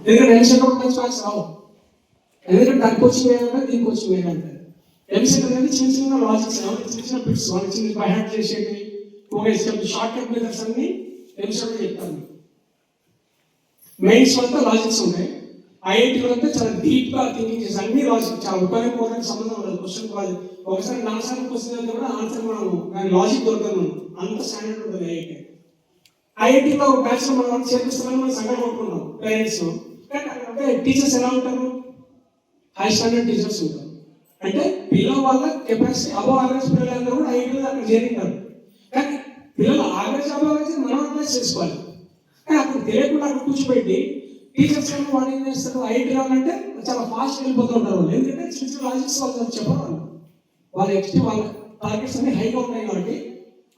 ఎందుకంటే ఎంసెట్ మంచి మార్క్స్ రావు. ఎందుకంటే దాని కోచింగ్ వేయాలంటే దీని కోచింగ్ వేయాలంటే ఎంసెట్ అనేది చిన్న చిన్న లాజిక్స్, చిన్న చిన్న బిట్స్, వాళ్ళకి చిన్న బై హ్యాట్ చేసేవి, ఒక షార్ట్ కట్ మెథడ్స్ అన్ని ఎంసెట్ చెప్తాను. మెయిన్స్ అంతా లాజిక్స్ ఉంటాయి. ఐఐటీలో అంతా చాలా డీప్ గా థింకింగ్ చేసి అన్ని లాజిక్ చాలా ఉపయోగపడడానికి సంబంధం ఉండదు. క్వశ్చన్ కాదు, ఒకసారి 4 సార్లు క్వశ్చన్ అయితే కూడా ఆన్సర్ మనం దాని లాజిక్ దొరకదు. అంత స్టాండర్డ్ ఉంటుంది ఐఐటీ. ఐఐటీలో బ్యాచ్ లో మనం చేపిస్తామని మనం సంఘటన కొట్టుకున్నాం పేరెంట్స్. అంటే టీచర్స్ ఎలా ఉంటారు? హై స్టాండర్డ్ టీచర్స్ ఉంటారు. అంటే పిల్లల వాళ్ళ కెపాసిటీ అబో యావరేజ్ పిల్లలందరూ కూడా ఐఐటీలో అక్కడ చేరింటారు. కానీ పిల్లలు యావరేజ్ అబో యావరేజ్ మనం అనలైజ్ చేసుకోవాలి. కానీ అక్కడ తెలియకుండా అక్కడ కూర్చోబెట్టి టీచర్స్ ఏమో వాళ్ళు ఏం చేస్తారు, ఐఐటీ రావాలంటే చాలా ఫాస్ట్ వెళ్ళిపోతూ ఉంటారు వాళ్ళు. ఎందుకంటే చిన్న చిన్న లాజిక్స్ వాళ్ళు చెప్పరు. వాళ్ళ వాళ్ళ టార్గెట్స్ అన్ని హైగా ఉంటాయి కాబట్టి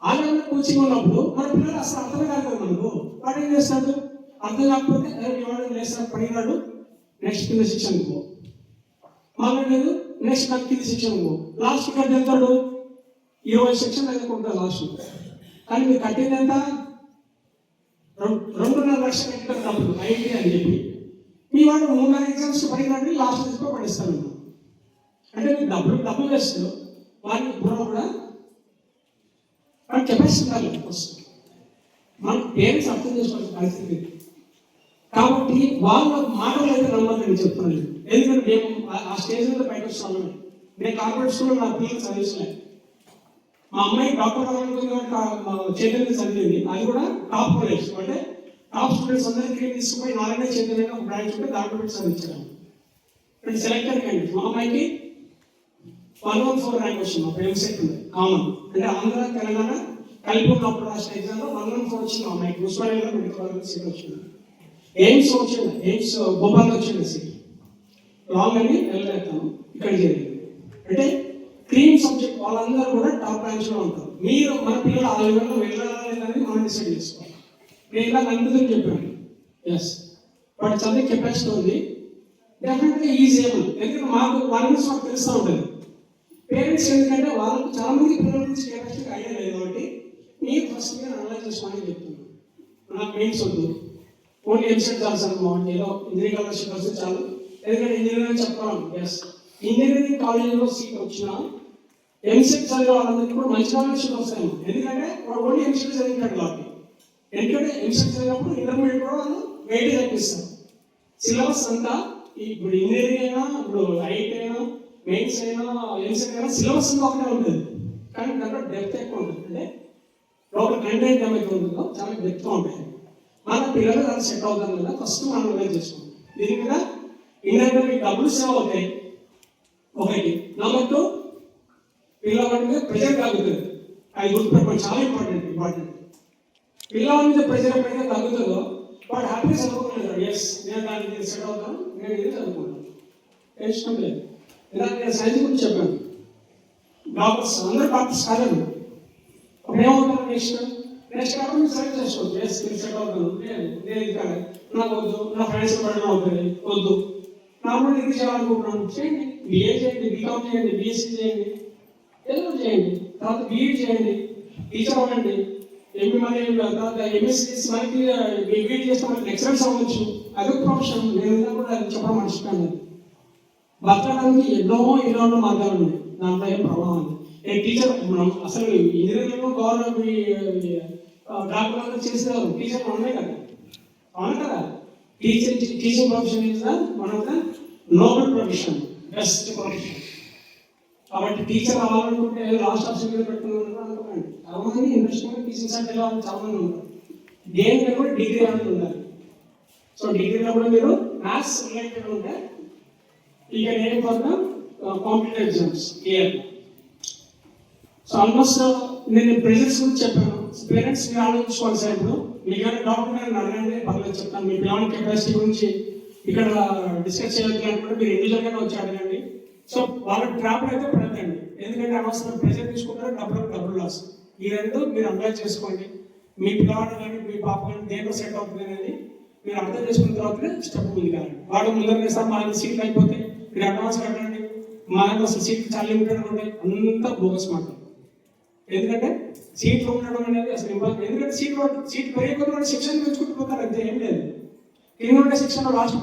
ఆ లెవెల్లో కోచింగ్ ఉన్నప్పుడు మన పిల్లలు అసలు అర్థమే కాదు మనకు. వాడు ఏం చేస్తాడు, అర్థం కాకపోతే లేస్తారు పడినాడు, నెక్స్ట్ కింద శిక్షణ పో, మళ్ళీ లేదు నెక్స్ట్ నాకు కింద శిక్షణ పో, లాస్ట్ ఇక్కడ వెళ్తాడు 20 సెక్షన్ ఎదుర్కొంటారు లాస్ట్. కానీ మీరు కట్టింది ఎంత? 2.5 లక్షలు కట్టారు డబ్బులు ఐఐటీ అని చెప్పి. మీ వాడు 3 ఎగ్జామ్స్ పడినాడు లాస్ట్ తీసుకో పడిస్తాను. అంటే మీకు డబ్బులు వేస్తూ వారికి కూడా కెపాసిటీ ఉండాలి. ఫస్ట్ మన పేరెంట్స్ అర్థం చేసుకోవాల్సిన పరిస్థితి. కాబట్టి వాళ్ళ మాటలు అయితే నమ్మకం చెప్తున్నాను. ఎందుకంటే మేము ఆ స్టేజ్ మీద బయట వస్తున్నాము. నేను కార్పొరేట్ స్కూల్లో నా పిల్లలు చదివించలేదు. మా అమ్మాయి డాక్టర్ అవ్వాలనుకుంది, చైతన్య చదివింది. అది కూడా టాప్ కాలేజ్. అంటే టాప్ స్టూడెంట్స్ అందరికీ తీసుకుపోయి నాలుగే చైతన్య ఒక బ్రాంచ్ ఉంటే దాంట్లో పెట్టి చదివించాను. అంటే సెలెక్టెడ్ క్యాండిడేట్. మా అమ్మాయికి 114 ర్యాంక్ వచ్చింది. అప్పుడు ఎంసెట్ ఉంది కామన్. అంటే ఆంధ్ర తెలంగాణ కలిపి ఉన్నప్పుడు రాసిన ఎగ్జామ్లో 114 వచ్చింది. మా అమ్మాయికి ఉస్మానియాలో మెడికల్ కాలేజ్ సీట్ వచ్చింది. ఎయిమ్స్ వచ్చింది, ఎయిమ్స్ భోపాల్లో వచ్చింది సీట్. లాంగ్ అని వెళ్ళలేస్తాను, ఇక్కడ చేరింది. అంటే క్రీమ్ సబ్జెక్ట్ వాళ్ళందరూ కూడా టాప్ ర్యాంక్స్లో ఉంటారు. మీరు మన పిల్లలు ఆ లెవెల్లో వెళ్ళాలని మనం డిసైడ్ చేసుకోవాలి. నేను ఇలా నన్ను చెప్పాను. ఎస్, వాటి చదివే కెపాసిటీ ఉంది, డెఫినెట్గా ఈజీ ఏమో. ఎందుకంటే మాకు వాళ్ళ గురించి మాకు తెలుస్తూ ఉంటుంది. పేరెంట్స్ ఎందుకంటే వాళ్ళకు చాలా మంది పిల్లల గురించి కెపాసిటీ ఐడియా లేదు కాబట్టి మీరు ఫస్ట్ మీరు అనలైజ్ చేసుకోవాలని చెప్తున్నాను. నాకు మెయిన్స్ వద్దు, ఓన్లీ ఎంసెట్ చాలు సార్, బాగుంది ఏదో ఇంజనీరింగ్ కాలేజ్ వస్తే చాలు. ఎందుకంటే ఇంజనీరింగ్ చెప్పుకోవాలి. ఎస్, ఇంజనీరింగ్ కాలేజీలో సీట్ వచ్చినా ఎంసెట్ చదివే వాళ్ళందరికీ కూడా మంచి కాలేజ్ వస్తాయి. ఎందుకంటే వాడు ఓన్లీ ఎంసెట్ చదివింటాడు కాబట్టి. ఎందుకంటే ఎంసెట్ చదివినప్పుడు ఇంటర్మీడియట్ కూడా వాళ్ళు వెయిట్ తగ్గిస్తారు. సిలబస్ అంతా ఇప్పుడు ఇంజనీరింగ్ అయినా, ఇప్పుడు ఐఐటీ అయినా, మెయిన్స్ అయినా, ఎంసెట్ అయినా సిలబస్ అంతా ఒకటే ఉంటుంది. కానీ దాంట్లో డెప్త్ ఎక్కువ ఉంటుంది. అంటే లోపల కంటెంట్ ఏమైతే ఉంటుందో చాలా డెప్త్గా ఉంటాయి. మన పిల్లలు దాన్ని సెట్ అవుతాం కదా, ఫస్ట్ మనం రిలైజ్ చేసుకోండి. దీని మీద ఇండియాలో మీకు డబ్బులు సేవ్ అవుతాయి ఒకటి. నెంబర్ 2, పిల్లవాడి మీద ప్రెజర్ తగ్గుతుంది. అది గుర్తుపెట్టుకోండి, చాలా ఇంపార్టెంట్. పిల్లవాడి మీద ప్రెజర్ ఎప్పుడైతే తగ్గుతుందో వాడు హ్యాపీగా చదువుకుంటాడు. ఎస్, నేను దానికి సెట్ అవుతాను, నేను ఇది చదువుకుంటాను, టెన్షన్ లేదు. ఇలాగ నేను సైన్స్ గురించి చెప్పాను. డాక్టర్స్ అందరూ డాక్టర్స్ కాలేదు. అప్పుడు ఏమవుతారు నెక్స్ట్ కాబట్టి మీరు సెలెక్ట్ చేసుకోవచ్చు. ఎస్, మీరు సెట్ అవుతాను, నేను ఇది కాదు, నాకు వద్దు, నా ఫైనాన్షియల్ బర్డెన్ అవుతుంది, వద్దు, నార్మల్ ఇది చేయాలనుకుంటున్నాను, చేయండి. బిఏ చేయండి, బీకామ్ చేయండి, బీఎస్సీ చేయండి, ఏదో చేయండి. తర్వాత బీఈడి చేయండి, టీచర్ అవ్వండి, ఎంపీ మరి తర్వాత ఎంఎస్సీ చేసి మనకి బీఈడి చేస్తే మనకి లెక్చరర్స్ అవ్వచ్చు. అదొక ప్రొఫెషన్. నేను కూడా చెప్పడం మర్చిపోయాను. బతకడానికి ఎన్నో మార్గాలు ఉన్నాయి, దాంట్లో ఏం ప్రాబ్లం ఉంది. టీచర్ మనం అసలు ఇంజనీరింగ్లో గవర్నమెంట్ డాక్టర్లు చేసేవారు, టీచర్ మనమే కదా, అవును కదా. Teaching profession is one of the Nobel profession, best profession. కాబట్టి టీచర్ అవ్వాలనుకుంటే లాస్ట్ ఆప్షన్ మీద పెట్టుకున్నాను అనుకోండి. చాలా మంది ఇంట్రెస్టింగ్ టీచింగ్ సైడ్ వెళ్ళాలని చాలా మంది ఉంటారు. దేనికైనా కూడా డిగ్రీ అనేది ఉండాలి. సో డిగ్రీలో కూడా మీరు మ్యాథ్స్ రిలేటెడ్ ఉంటే ఇక నేను for the competitive exams clear. So almost నేను ప్రెజెంట్స్ గురించి చెప్పాను. పేరెంట్స్ మీరు ఆలోచించుకోవాలి సార్. ఇప్పుడు మీకు డాక్టర్ గారిని అడగండి, పర్లేదు చెప్తాను. మీ పిల్లల కెపాసిటీ గురించి ఇక్కడ డిస్కస్ చేయాలి అనుకుంటే మీరు ఇండివిజువల్గానే వచ్చి అడగండి. సో వాళ్ళ ట్రాప్ అయితే పడకండి. ఎందుకంటే అనవసరం ప్రెజర్ తీసుకుంటారు, డబ్బులు లాస్. ఈ రెండు మీరు అప్లై చేసుకోండి. మీ పిల్లవాడు కానీ మీ పాప కానీ దేంట్లో సెట్ అవుతుంది అనేది మీరు అర్థం చేసుకున్న తర్వాతనే స్టెప్ ముందు కాదు. వాడు ముందర వేస్తారు, మా సీట్లు అయిపోతే మీరు అడ్వాన్స్ కట్టండి, మా అసలు సీట్లు చాలా లిమిటెడ్ ఉంటాయి, అంతా బోగస్ మాట. ఎందుకంటే సీట్లు ఉండడం అనేది అసలు ఇంపార్టెంట్. ఎందుకంటే సీట్ పెరిగే కొద్ది శిక్షణ పెంచుకుంటూ పోతారు, అంతే, ఏం లేదు. కింద ఉండే సెక్షన్లో రాష్ట్ర